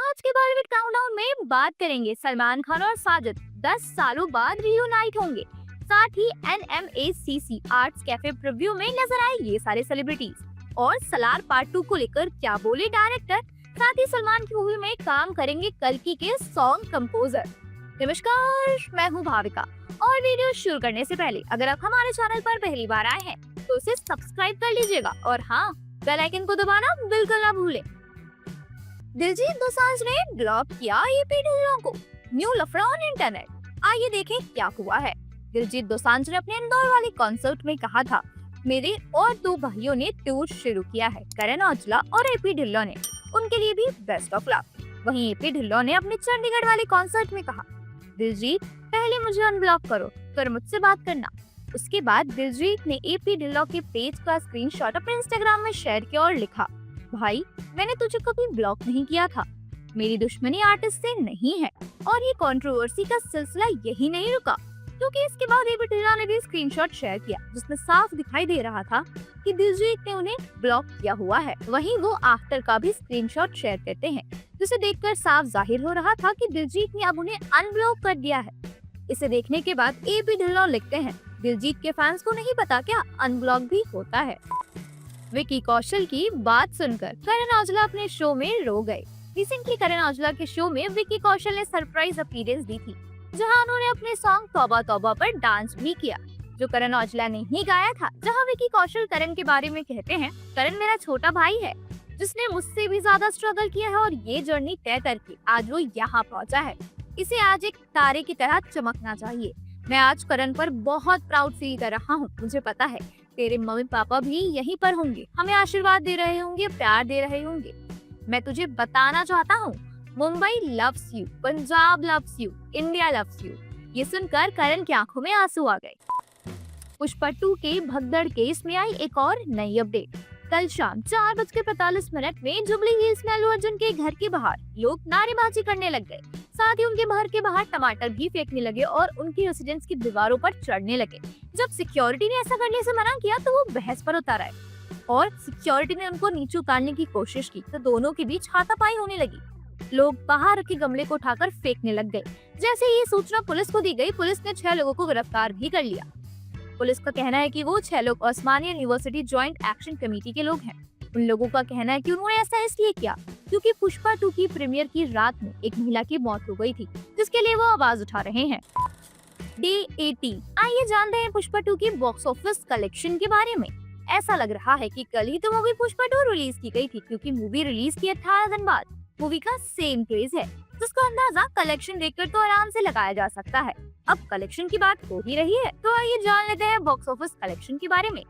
आज के बॉलीवुड काउंटडाउन में बात करेंगे सलमान खान और साजिद 10 सालों बाद रियूनाइट होंगे। साथ ही NMACC आर्ट्स कैफे प्रीव्यू में नजर आए ये सारे सेलिब्रिटीज। और सलार पार्ट 2 को लेकर क्या बोले डायरेक्टर। साथ ही सलमान की मूवी में काम करेंगे कल्कि के सॉन्ग कंपोजर। नमस्कार, मैं हूँ भाविका और वीडियो शुरू करने से पहले अगर आप हमारे चैनल पर पहली बार आए हैं तो इसे सब्सक्राइब कर लीजिएगा और हाँ, बेल आइकन को दबाना बिल्कुल ना भूलें। दिलजीत दोसांझ ने ब्लॉक किया EP ढिल्लों को, न्यू लफड़ा ऑन इंटरनेट। आइए देखें क्या हुआ है। दिलजीत दोसांझ ने अपने इंदौर वाले कॉन्सर्ट में कहा था, मेरे और दो भाइयों ने टूर शुरू किया है, करण औजला और EP ढिल्लों ने, उनके लिए भी बेस्ट ऑफ लक। वहीं EP ढिल्लों ने अपने चंडीगढ़ वाले कॉन्सर्ट में कहा, दिलजीत पहले मुझे अनब्लॉक करो फिर मुझसे बात करना। उसके बाद दिलजीत ने EP ढिल्लों के पेज का स्क्रीनशॉट अपने इंस्टाग्राम में शेयर किया और लिखा, भाई मैंने तुझे कभी ब्लॉक नहीं किया था, मेरी दुश्मनी आर्टिस्ट से नहीं है। और ये कंट्रोवर्सी का सिलसिला यही नहीं रुका, क्योंकि इसके बाद EP ढिल्लों ने भी स्क्रीनशॉट शेयर किया जिसमें साफ दिखाई दे रहा था कि दिलजीत ने उन्हें ब्लॉक किया हुआ है। वहीं वो आफ्टर का भी स्क्रीनशॉट शेयर करते हैं, जिसे देखकर साफ जाहिर हो रहा था कि दिलजीत ने अब उन्हें अनब्लॉक कर दिया है। इसे देखने के बाद EP ढिल्लों लिखते हैं, दिलजीत के फैंस को नहीं पता क्या अनब्लॉक भी होता है। विकी कौशल की बात सुनकर करण औजला अपने शो में रो गए। रिसेंटली करण औजला के शो में विकी कौशल ने सरप्राइज अपीयरेंस दी थी, जहां उन्होंने अपने सॉन्ग तौबा तौबा पर डांस भी किया, जो करण औजला ने ही गाया था। जहां विकी कौशल करण के बारे में कहते हैं, करण मेरा छोटा भाई है जिसने मुझसे भी ज्यादा स्ट्रगल किया है और ये जर्नी तय करके आज वो यहाँ पहुँचा है। इसे आज एक तारे की तरह चमकना चाहिए। मैं आज करण पर बहुत प्राउड फील कर रहा हूँ। मुझे पता है तेरे मम्मी पापा भी यहीं पर होंगे, हमें आशीर्वाद दे रहे होंगे, प्यार दे रहे होंगे। मैं तुझे बताना चाहता हूँ, Mumbai loves you, Punjab loves you, India loves you. ये सुनकर करण की आंखों में आंसू आ गए। पुष्पा 2 के भगदड़ केस में आई एक और नई अपडेट। कल शाम 4:45 में जुबली हिल्स में अल्लू अर्जुन के घर के बाहर लोग नारेबाजी करने लग गए। साथ ही उनके घर के बाहर टमाटर भी फेंकने लगे और उनकी रेसिडेंस की दीवारों पर चढ़ने लगे। जब सिक्योरिटी ने ऐसा करने से मना किया तो वो बहस पर उतर आए और सिक्योरिटी ने उनको नीचे उतारने की कोशिश की तो दोनों के बीच हाथापाई होने लगी। लोग बाहर रखे गमले को उठाकर फेंकने लग गए। जैसे ये सूचना पुलिस को दी गई, पुलिस ने 6 लोगों को गिरफ्तार भी कर लिया। पुलिस का कहना है कि वो 6 लोग Osmania university joint action committee के लोग हैं। उन लोगों का कहना है कि उन्होंने ऐसा इसलिए किया क्योंकि पुष्पा 2 की प्रीमियर की रात में एक महिला की मौत हो गई थी, जिसके लिए वो आवाज उठा रहे हैं। Day 18। आइए जानते हैं पुष्पा 2 की बॉक्स ऑफिस कलेक्शन के बारे में। ऐसा लग रहा है कि कल ही तो मूवी पुष्पा 2 रिलीज की गई थी, क्योंकि मूवी रिलीज की 18 दिन बाद मूवी का सेम क्रेज है, जिसका अंदाजा कलेक्शन देखकर तो आराम से लगाया जा सकता है। अब कलेक्शन की बात हो ही रही है तो आइए जान लेते हैं बॉक्स ऑफिस कलेक्शन के बारे में।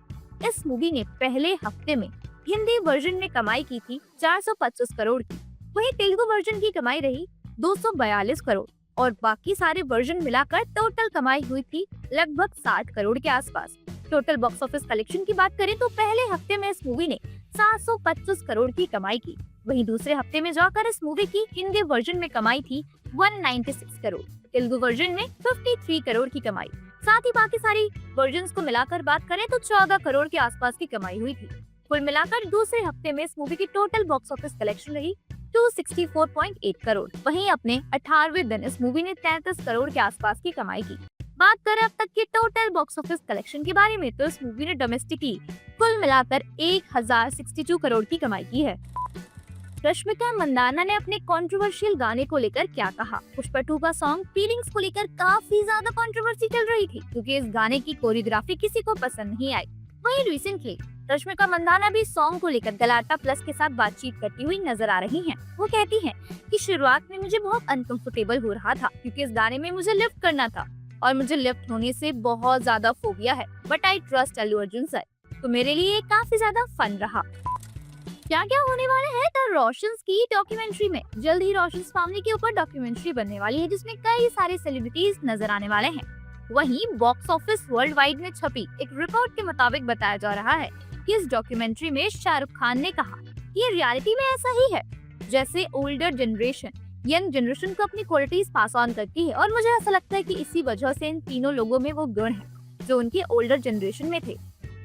इस मूवी ने पहले हफ्ते में हिंदी वर्जन में कमाई की थी 425 करोड़ की, वहीं तेलुगु वर्जन की कमाई रही 242 करोड़ और बाकी सारे वर्जन मिलाकर टोटल कमाई हुई थी लगभग 60 करोड़ के आसपास। टोटल बॉक्स ऑफिस कलेक्शन की बात करें तो पहले हफ्ते में इस मूवी ने 725 करोड़ की कमाई की, वहीं दूसरे हफ्ते में जाकर इस मूवी की हिंदी वर्जन में कमाई थी 196 करोड़, तेलुगु वर्जन में 53 करोड़ की कमाई। साथ ही बाकी सारी वर्जन्स को मिलाकर बात करें तो 14 करोड़ के आसपास की कमाई हुई थी। कुल मिलाकर दूसरे हफ्ते में इस मूवी की टोटल बॉक्स ऑफिस कलेक्शन रही 264.8 करोड़। वहीं अपने 18वें दिन इस मूवी ने 33 करोड़ के आसपास की कमाई की। बात करें अब तक के टोटल बॉक्स ऑफिस कलेक्शन के बारे में तो इस मूवी ने डोमेस्टिकली कुल मिलाकर 1062 करोड़ की कमाई की है। रश्मिका मंदाना ने अपने कंट्रोवर्शियल गाने को लेकर क्या कहा। पुष्पा 2 का सॉन्ग फीलिंग्स को लेकर काफी ज्यादा कंट्रोवर्सी चल रही थी, क्योंकि इस गाने की कोरियोग्राफी किसी को पसंद नहीं आई। वहीं रिसेंटली रश्मिका मंदाना भी सॉन्ग को लेकर गलाटा प्लस के साथ बातचीत करती हुई नजर आ रही हैं। वो कहती हैं कि शुरुआत में मुझे बहुत अनकंफर्टेबल हो रहा था, क्योंकि इस गाने में मुझे लिफ्ट करना था और मुझे लिफ्ट होने से बहुत ज्यादा फोबिया है, but I trust Allu Arjun sir, तो मेरे लिए ये काफी ज्यादा फन रहा। क्या क्या होने वाला है द रोशंस की डॉक्यूमेंट्री में। जल्द ही रोशंस फैमिली के ऊपर डॉक्यूमेंट्री बनने वाली है, जिसमें कई सारे सेलिब्रिटीज नजर आने वाले हैं। वहीं बॉक्स ऑफिस वर्ल्ड वाइड में छपी एक रिपोर्ट के मुताबिक बताया जा रहा है कि इस डॉक्यूमेंट्री में शाहरुख खान ने कहा कि रियलिटी में ऐसा ही है, जैसे ओल्डर जनरेशन यंग जनरेशन को अपनी क्वालिटीज पास ऑन करती है, और मुझे ऐसा लगता है कि इसी वजह से इन तीनों लोगों में वो गुण हैं जो उनके ओल्डर जनरेशन में थे।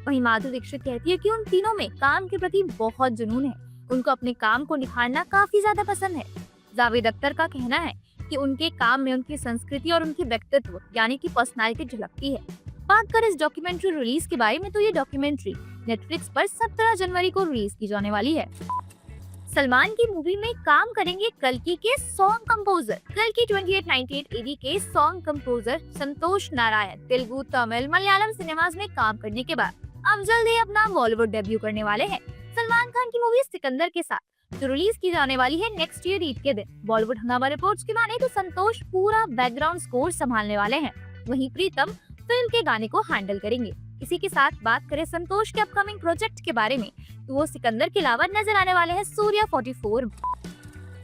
वहीं माधुरी दीक्षित कहती है कि उन तीनों में काम के प्रति बहुत जुनून है, उनको अपने काम को निखारना काफी ज्यादा पसंद है। जावेद अख्तर का कहना है कि उनके काम में उनकी संस्कृति और उनकी व्यक्तित्व यानी कि पर्सनालिटी झलकती है। बात करें इस डॉक्यूमेंट्री रिलीज के बारे में तो ये डॉक्यूमेंट्री नेटफ्लिक्स पर 17 जनवरी को रिलीज की जाने वाली है। सलमान की मूवी में काम करेंगे कल्कि के सॉन्ग कंपोजर। कल्कि 2898 AD के सॉन्ग कंपोजर संतोष नारायण तेलुगु, तमिल, मलयालम सिनेमाज में काम करने के बाद अब जल्द ही अपना बॉलीवुड डेब्यू करने वाले हैं। सलमान खान की मूवी सिकंदर के साथ जो रिलीज की जाने वाली है नेक्स्ट ईयर ईद के दिन। बॉलीवुड हंगामा रिपोर्ट्स की माने तो संतोष पूरा बैकग्राउंड स्कोर संभालने वाले हैं, वहीं प्रीतम फिल्म के गाने को हैंडल करेंगे। इसी के साथ बात करें संतोष के अपकमिंग प्रोजेक्ट के बारे में तो वो सिकंदर के अलावा नजर आने वाले हैं सूर्या 44।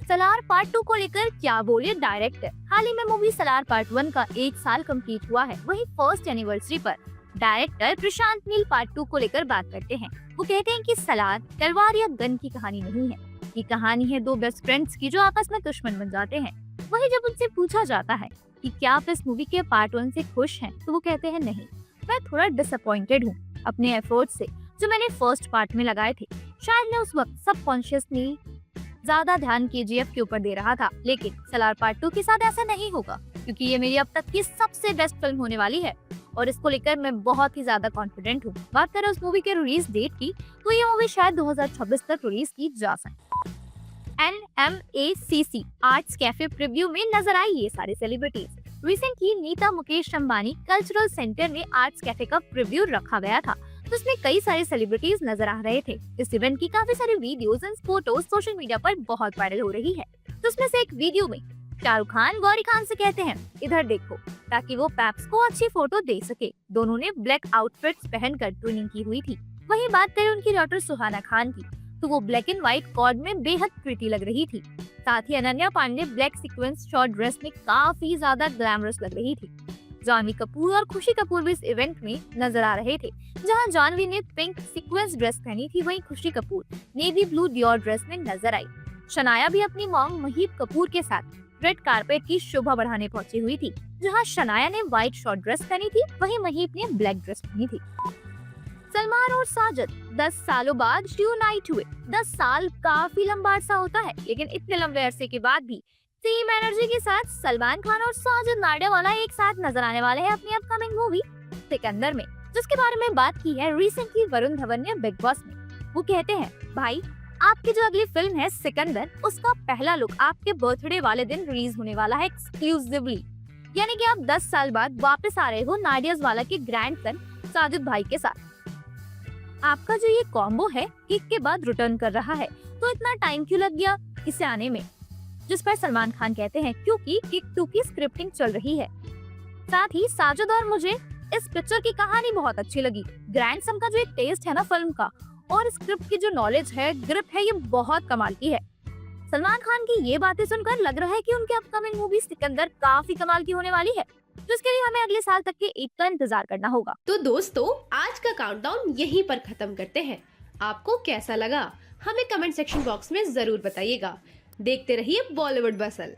सलार पार्ट 2 को लेकर क्या बोले डायरेक्टर। हाल ही में मूवी सलार पार्ट 1 का 1 साल कंप्लीट हुआ है, वहीं फर्स्ट एनिवर्सरी पर डायरेक्टर प्रशांत नील पार्ट 2 को लेकर बात करते हैं। वो कहते हैं कि सलार तलवार या गन की कहानी नहीं है, ये कहानी है दो बेस्ट फ्रेंड्स की जो आपस में दुश्मन बन जाते हैं। वहीं जब उनसे पूछा जाता है कि क्या आप इस मूवी के पार्ट 1 से खुश हैं तो वो कहते हैं नहीं, मैं थोड़ा डिसअपॉइंटेड हूँ अपने एफर्ट से जो मैंने फर्स्ट पार्ट में लगाए थे। शायद मैं उस वक्त सबकॉन्शियसली ज्यादा ध्यान KGF के ऊपर दे रहा था, लेकिन सलार पार्ट 2 के साथ ऐसा नहीं होगा क्योंकि ये मेरी अब तक की सबसे बेस्ट फिल्म होने वाली है और इसको लेकर मैं बहुत ही ज्यादा कॉन्फिडेंट हूँ। बात करें उस मूवी के रिलीज डेट की तो ये मूवी शायद 2026 तक रिलीज की जा सकती। NMACC आर्ट्स कैफे प्रीव्यू में नजर आई ये सारे celebrities. Recently Nita Mukesh Ambani cultural centre में आर्ट्स कैफे का प्रीव्यू रखा गया था, तो इसमें कई सारे सेलिब्रिटीज नजर आ रहे थे। इस इवेंट की काफी सारी videos and photos social media पर बहुत वायरल हो रही है। तो उसमें से एक वीडियो में शाहरुख खान गौरी खान से कहते हैं इधर देखो, ताकि वो पैप्स को अच्छी फोटो दे सके। दोनों ने ब्लैक आउटफिट्स पहनकर ट्विनिंग की हुई थी। वहीं बात करें उनकी डॉटर सुहाना खान की तो वो ब्लैक एंड व्हाइट कॉर्ड में बेहद प्रिटी लग रही थी। साथ ही Ananya Pandey black sequence short dress में काफी ज्यादा ग्लैमरस लग रही थी। जानवी कपूर और खुशी कपूर भी इस इवेंट में नजर आ रहे थे, जहां जानवी ने पिंक सीक्वेंस ड्रेस पहनी थी, वहीं खुशी Kapoor navy blue Dior dress में नजर आई। शनाया भी अपनी मॉम महीप कपूर के साथ रेड कारपेट की शोभा बढ़ाने पहुंची हुई थी, जहां शनाया ने व्हाइट शॉर्ट ड्रेस पहनी थी, वहीं महीप ने ब्लैक ड्रेस पहनी थी। सलमान और साजिद 10 सालों बाद रियूनाइट हुए। 10 साल काफी लंबा अरसा होता है, लेकिन इतने लंबे अरसे के बाद भी सेम एनर्जी के साथ सलमान खान और साजिद नाडियावाला एक साथ नजर आने वाले हैं अपनी अपकमिंग मूवी सिकंदर में, जिसके बारे में बात की है रिसेंटली वरुण धवन ने बिग बॉस में। वो कहते हैं भाई आपकी जो अगली फिल्म है सिकंदर, उसका पहला लुक आपके बर्थडे वाले दिन रिलीज होने वाला है एक्सक्लूसिवली, यानी कि आप 10 साल बाद वापस आ रहे हो नाडियाज वाला के ग्रैंडसन साजिद भाई के साथ। आपका जो ये कॉम्बो है किक के बाद रिटर्न कर रहा है, तो इतना टाइम क्यों लग गया इसे आने में? जिस पर सलमान खान कहते हैं क्योंकि किक 2 की स्क्रिप्टिंग चल रही है। साथ ही साजिद और मुझे इस पिक्चर की कहानी बहुत अच्छी लगी। ग्रैंडसन का जो एक टेस्ट है ना फिल्म का और स्क्रिप्ट की जो नॉलेज है, ग्रिप है, ये बहुत कमाल की है। सलमान खान की ये बातें सुनकर लग रहा है कि उनकी अपकमिंग मूवी सिकंदर काफी कमाल की होने वाली है, तो इसके लिए हमें अगले साल तक के ईद का इंतजार करना होगा। तो दोस्तों आज का काउंटडाउन यहीं पर खत्म करते हैं। आपको कैसा लगा हमें कमेंट सेक्शन बॉक्स में जरूर बताइएगा। देखते रहिए बॉलीवुड बसल।